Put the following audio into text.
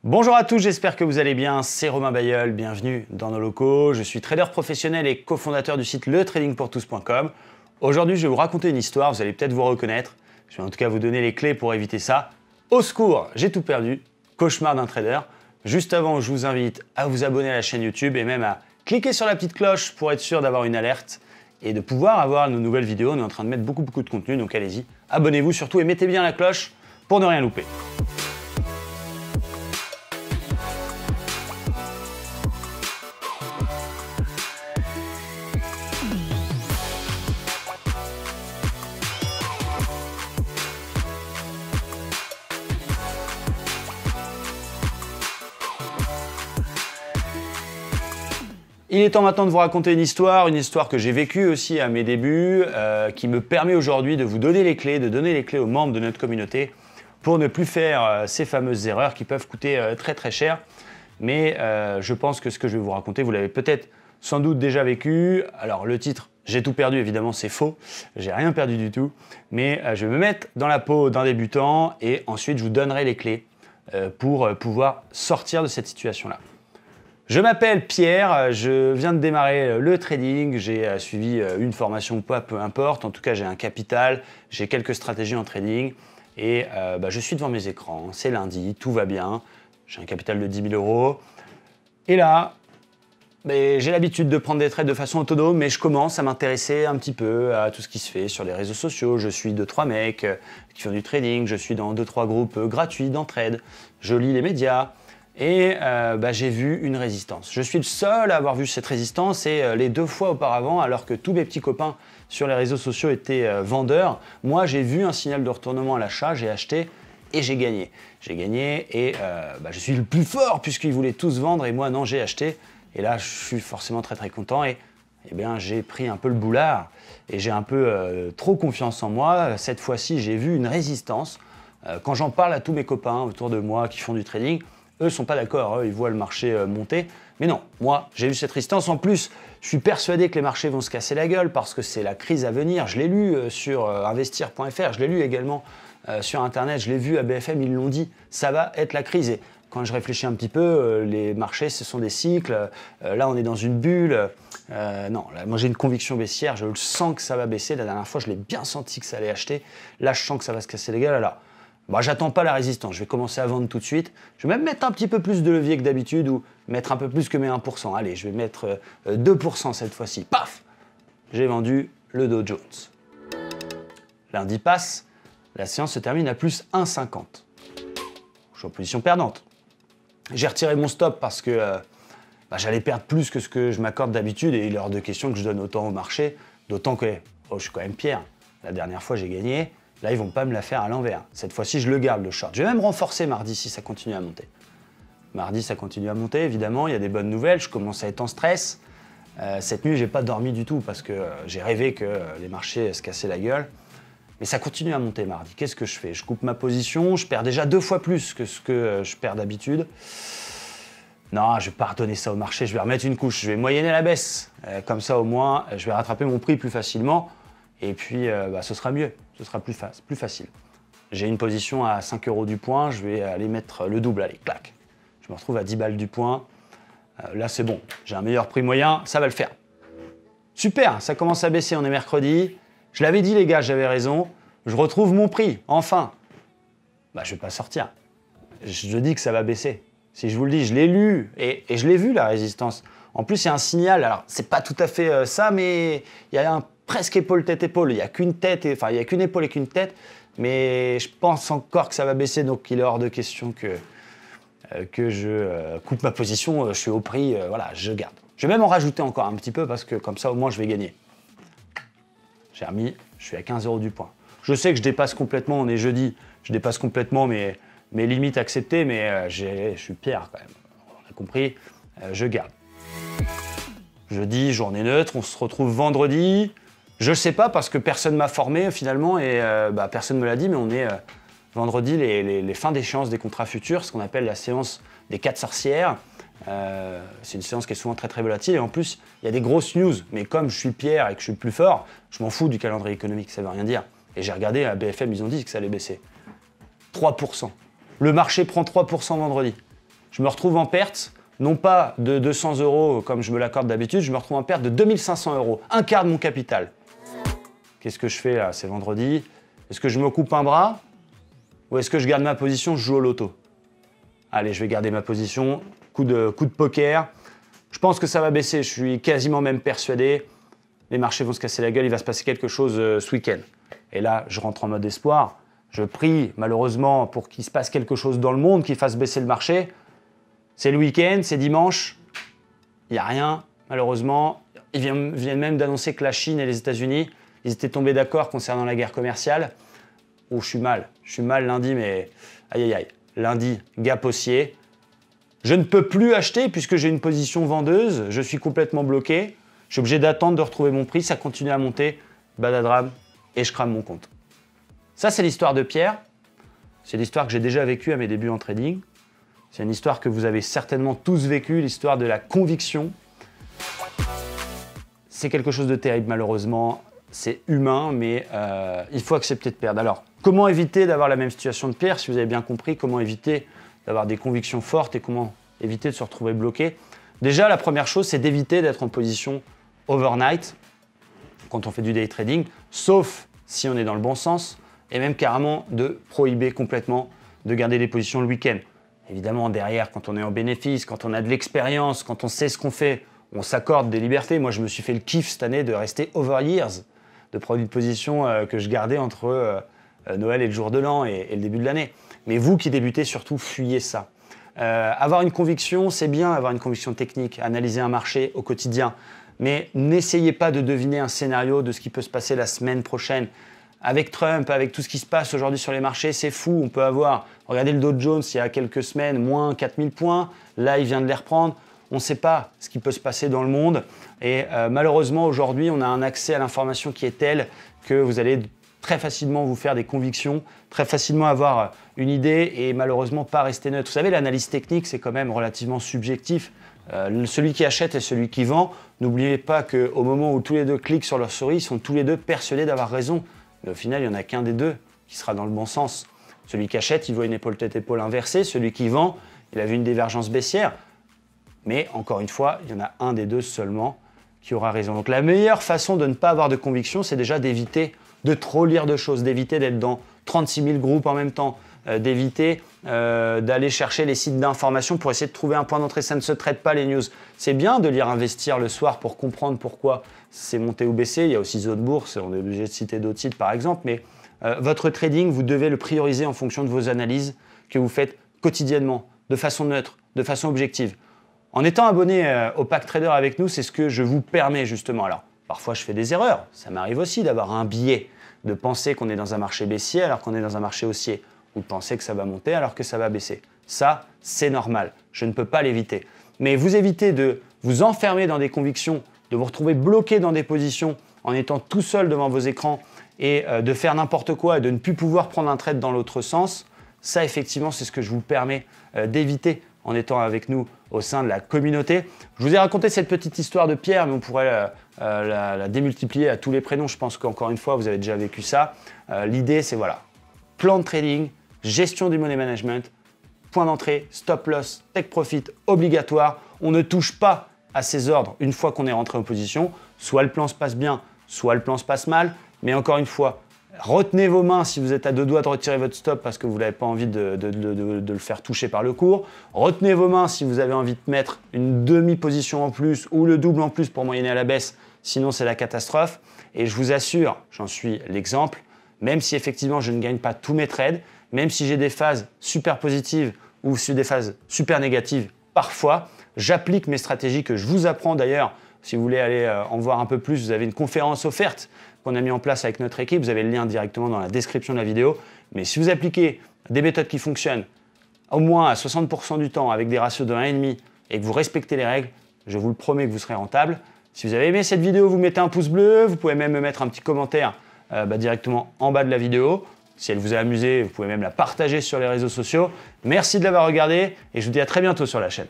Bonjour à tous, j'espère que vous allez bien, c'est Romain Bayeul, bienvenue dans nos locaux. Je suis trader professionnel et cofondateur du site letradingpourtous.com. Aujourd'hui, je vais vous raconter une histoire, vous allez peut-être vous reconnaître. Je vais en tout cas vous donner les clés pour éviter ça. Au secours, j'ai tout perdu, cauchemar d'un trader. Juste avant, je vous invite à vous abonner à la chaîne YouTube et même à cliquer sur la petite cloche pour être sûr d'avoir une alerte et de pouvoir avoir nos nouvelles vidéos. On est en train de mettre beaucoup de contenu, donc allez-y, abonnez-vous surtout et mettez bien la cloche pour ne rien louper. Il est temps maintenant de vous raconter une histoire que j'ai vécue aussi à mes débuts, qui me permet aujourd'hui de vous donner les clés, de donner les clés aux membres de notre communauté pour ne plus faire ces fameuses erreurs qui peuvent coûter très cher. Mais je pense que ce que je vais vous raconter, vous l'avez peut-être sans doute déjà vécu. Alors le titre, j'ai tout perdu, évidemment c'est faux, j'ai rien perdu du tout. Mais je vais me mettre dans la peau d'un débutant et ensuite je vous donnerai les clés pour pouvoir sortir de cette situation-là. Je m'appelle Pierre, je viens de démarrer le trading, j'ai suivi une formation ou pas, peu importe. En tout cas, j'ai un capital, j'ai quelques stratégies en trading et je suis devant mes écrans. C'est lundi, tout va bien, j'ai un capital de 10 000 €. Et là, j'ai l'habitude de prendre des trades de façon autonome, mais je commence à m'intéresser un petit peu à tout ce qui se fait sur les réseaux sociaux. Je suis 2-3 mecs qui font du trading, je suis dans 2-3 groupes gratuits d'entraide, je lis les médias. Et j'ai vu une résistance. Je suis le seul à avoir vu cette résistance et les 2 fois auparavant, alors que tous mes petits copains sur les réseaux sociaux étaient vendeurs, moi j'ai vu un signal de retournement à l'achat, j'ai acheté et j'ai gagné. J'ai gagné et je suis le plus fort puisqu'ils voulaient tous vendre et moi non, j'ai acheté. Et là, je suis forcément très content et j'ai pris un peu le boulard et j'ai un peu trop confiance en moi. Cette fois-ci, j'ai vu une résistance. Quand j'en parle à tous mes copains autour de moi qui font du trading, eux ne sont pas d'accord, ils voient le marché monter. Mais non, moi, j'ai vu cette résistance. En plus, je suis persuadé que les marchés vont se casser la gueule parce que c'est la crise à venir. Je l'ai lu sur investir.fr, je l'ai lu également sur Internet, je l'ai vu à BFM, ils l'ont dit, ça va être la crise. Et quand je réfléchis un petit peu, les marchés, ce sont des cycles. Là, on est dans une bulle. Non, là, moi, j'ai une conviction baissière. Je le sens que ça va baisser. La dernière fois, je l'ai bien senti que ça allait acheter. Là, je sens que ça va se casser la gueule. Alors, j'attends pas la résistance, je vais commencer à vendre tout de suite. Je vais même mettre un petit peu plus de levier que d'habitude ou mettre un peu plus que mes 1%. Allez, je vais mettre 2% cette fois-ci. Paf! J'ai vendu le Dow Jones. Lundi passe, la séance se termine à plus 1,50. Je suis en position perdante. J'ai retiré mon stop parce que j'allais perdre plus que ce que je m'accorde d'habitude et il est hors de question que je donne autant au marché, d'autant que je suis quand même Pierre. La dernière fois, j'ai gagné. Là, ils ne vont pas me la faire à l'envers. Cette fois-ci, je le garde, le short. Je vais même renforcer mardi si ça continue à monter. Mardi, ça continue à monter, évidemment. Il y a des bonnes nouvelles. Je commence à être en stress. Cette nuit, je n'ai pas dormi du tout parce que j'ai rêvé que les marchés se cassaient la gueule. Mais ça continue à monter mardi. Qu'est-ce que je fais? Je coupe ma position. Je perds déjà 2 fois plus que ce que je perds d'habitude. Non, je ne vais pas redonner ça au marché. Je vais remettre une couche. Je vais moyenner la baisse. Comme ça, au moins, je vais rattraper mon prix plus facilement. Et puis, ce sera mieux. Ce sera plus facile. J'ai une position à 5 € du point, je vais aller mettre le double, allez, clac. Je me retrouve à 10 balles du point. Là, c'est bon, j'ai un meilleur prix moyen, ça va le faire. Super, ça commence à baisser, on est mercredi. Je l'avais dit, les gars, j'avais raison. Je retrouve mon prix, enfin. Je ne vais pas sortir. Je dis que ça va baisser. Si je vous le dis, je l'ai lu et je l'ai vu, la résistance. En plus, il y a un signal, alors c'est pas tout à fait ça, mais il y a un presque épaule, tête, épaule. Il n'y a qu'une tête, il n'y a qu'une épaule et qu'une tête. Mais je pense encore que ça va baisser, donc il est hors de question que je coupe ma position. Je suis au prix, voilà, je garde. Je vais même en rajouter encore un petit peu parce que comme ça, au moins, je vais gagner. J'ai remis, je suis à 15 € du point. Je sais que je dépasse complètement, on est jeudi, je dépasse complètement mes limites acceptées, mais je suis Pierre quand même. On a compris, je garde. Jeudi, journée neutre, on se retrouve vendredi. Je ne sais pas parce que personne ne m'a formé finalement et personne ne me l'a dit, mais on est vendredi, les fins d'échéance des contrats futurs, ce qu'on appelle la séance des 4 sorcières. C'est une séance qui est souvent très volatile et en plus, il y a des grosses news. Mais comme je suis Pierre et que je suis le plus fort, je m'en fous du calendrier économique, ça ne veut rien dire. Et j'ai regardé à BFM, ils ont dit que ça allait baisser. 3%. Le marché prend 3% vendredi. je me retrouve en perte, non pas de 200 € comme je me l'accorde d'habitude, je me retrouve en perte de 2500 €, un quart de mon capital. Qu'est-ce que je fais là? C'est vendredi. Est-ce que je me coupe un bras ou est-ce que je garde ma position, je joue au loto? Allez, je vais garder ma position, coup de poker. Je pense que ça va baisser, je suis quasiment même persuadé. Les marchés vont se casser la gueule, il va se passer quelque chose ce week-end. Et là, je rentre en mode espoir. Je prie malheureusement pour qu'il se passe quelque chose dans le monde qui fasse baisser le marché. C'est le week-end, c'est dimanche. Il n'y a rien, malheureusement. Ils viennent même d'annoncer que la Chine et les États-Unis, ils étaient tombés d'accord concernant la guerre commerciale. Oh, je suis mal lundi, mais aïe aïe aïe. Lundi, gap haussier. Je ne peux plus acheter puisque j'ai une position vendeuse. Je suis complètement bloqué. Je suis obligé d'attendre de retrouver mon prix. Ça continue à monter. Badadrame. Et je crame mon compte. Ça, c'est l'histoire de Pierre. C'est l'histoire que j'ai déjà vécue à mes débuts en trading. C'est une histoire que vous avez certainement tous vécue, l'histoire de la conviction. C'est quelque chose de terrible, malheureusement. C'est humain, mais il faut accepter de perdre. Alors, comment éviter d'avoir la même situation de Pierre? Si vous avez bien compris, comment éviter d'avoir des convictions fortes et comment éviter de se retrouver bloqué? Déjà, la première chose, c'est d'éviter d'être en position overnight quand on fait du day trading, sauf si on est dans le bon sens, et même carrément de prohiber complètement de garder des positions le week-end. Évidemment, derrière, quand on est en bénéfice, quand on a de l'expérience, quand on sait ce qu'on fait, on s'accorde des libertés. Moi, je me suis fait le kiff cette année de rester over years, de prendre une position que je gardais entre Noël et le jour de l'an et le début de l'année. Mais vous qui débutez, surtout, fuyez ça. Avoir une conviction, c'est bien, avoir une conviction technique, analyser un marché au quotidien. Mais n'essayez pas de deviner un scénario de ce qui peut se passer la semaine prochaine. Avec Trump, avec tout ce qui se passe aujourd'hui sur les marchés, c'est fou. On peut avoir, regardez le Dow Jones il y a quelques semaines, moins 4000 points. Là, il vient de les reprendre. On ne sait pas ce qui peut se passer dans le monde. Et malheureusement, aujourd'hui, on a un accès à l'information qui est tel que vous allez très facilement vous faire des convictions, très facilement avoir une idée et malheureusement pas rester neutre. Vous savez, l'analyse technique, c'est quand même relativement subjectif. Celui qui achète et celui qui vend, n'oubliez pas qu'au moment où tous les deux cliquent sur leur souris, ils sont tous les deux persuadés d'avoir raison. Mais au final, il n'y en a qu'un des deux qui sera dans le bon sens. Celui qui achète, il voit une épaule tête-épaule inversée. Celui qui vend, il a vu une divergence baissière. Mais encore une fois, il y en a un des deux seulement qui aura raison. Donc la meilleure façon de ne pas avoir de conviction, c'est déjà d'éviter de trop lire de choses, d'éviter d'être dans 36 000 groupes en même temps, d'éviter d'aller chercher les sites d'information pour essayer de trouver un point d'entrée. Ça ne se traite pas les news. C'est bien de lire Investir le soir pour comprendre pourquoi c'est monté ou baissé. Il y a aussi Zone Bourse, on est obligé de citer d'autres sites par exemple. Mais votre trading, vous devez le prioriser en fonction de vos analyses que vous faites quotidiennement, de façon neutre, de façon objective. En étant abonné au Pack Trader avec nous, c'est ce que je vous permets justement. Alors, parfois je fais des erreurs. Ça m'arrive aussi d'avoir un biais, de penser qu'on est dans un marché baissier alors qu'on est dans un marché haussier, ou de penser que ça va monter alors que ça va baisser. Ça, c'est normal. Je ne peux pas l'éviter. Mais vous évitez de vous enfermer dans des convictions, de vous retrouver bloqué dans des positions en étant tout seul devant vos écrans et de faire n'importe quoi et de ne plus pouvoir prendre un trade dans l'autre sens. Ça, effectivement, c'est ce que je vous permets d'éviter en étant avec nous au sein de la communauté. Je vous ai raconté cette petite histoire de Pierre, mais on pourrait la démultiplier à tous les prénoms. Je pense qu'encore une fois, vous avez déjà vécu ça. L'idée, c'est voilà, plan de trading, gestion du money management, point d'entrée, stop loss, take profit obligatoire. On ne touche pas à ces ordres une fois qu'on est rentré en position. Soit le plan se passe bien, soit le plan se passe mal. Mais encore une fois, retenez vos mains si vous êtes à deux doigts de retirer votre stop parce que vous n'avez pas envie de le faire toucher par le cours. Retenez vos mains si vous avez envie de mettre une demi-position en plus ou le double en plus pour moyenner à la baisse. Sinon, c'est la catastrophe. Et je vous assure, j'en suis l'exemple, même si effectivement je ne gagne pas tous mes trades, même si j'ai des phases super positives ou des phases super négatives, parfois, j'applique mes stratégies que je vous apprends d'ailleurs. Si vous voulez aller en voir un peu plus, vous avez une conférence offerte qu'on a mis en place avec notre équipe. Vous avez le lien directement dans la description de la vidéo. Mais si vous appliquez des méthodes qui fonctionnent au moins à 60% du temps avec des ratios de 1,5 et que vous respectez les règles, je vous le promets que vous serez rentable. Si vous avez aimé cette vidéo, vous mettez un pouce bleu. Vous pouvez même me mettre un petit commentaire directement en bas de la vidéo. Si elle vous a amusé, vous pouvez même la partager sur les réseaux sociaux. Merci de l'avoir regardé et je vous dis à très bientôt sur la chaîne.